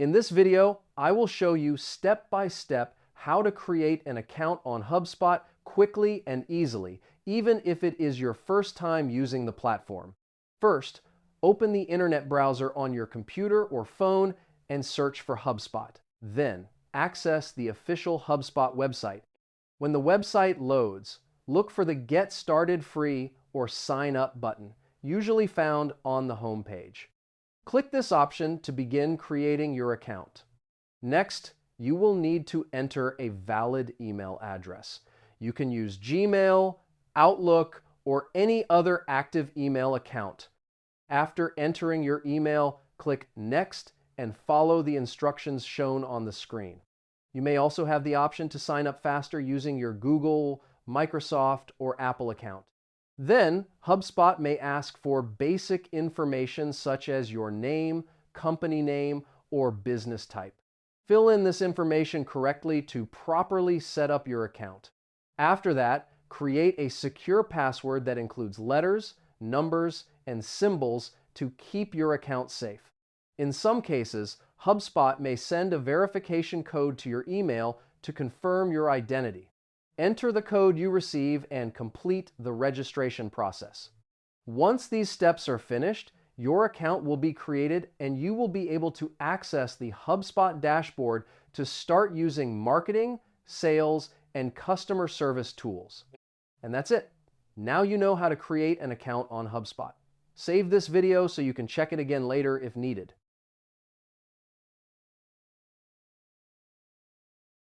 In this video, I will show you step by step how to create an account on HubSpot quickly and easily, even if it is your first time using the platform. First, open the internet browser on your computer or phone and search for HubSpot. Then, access the official HubSpot website. When the website loads, look for the Get Started Free or Sign Up button, usually found on the home page. Click this option to begin creating your account. Next, you will need to enter a valid email address. You can use Gmail, Outlook, or any other active email account. After entering your email, click Next and follow the instructions shown on the screen. You may also have the option to sign up faster using your Google, Microsoft, or Apple account. Then, HubSpot may ask for basic information such as your name, company name, or business type. Fill in this information correctly to properly set up your account. After that, create a secure password that includes letters, numbers, and symbols to keep your account safe. In some cases, HubSpot may send a verification code to your email to confirm your identity. Enter the code you receive and complete the registration process. Once these steps are finished, your account will be created and you will be able to access the HubSpot dashboard to start using marketing, sales, and customer service tools. And that's it. Now you know how to create an account on HubSpot. Save this video so you can check it again later if needed.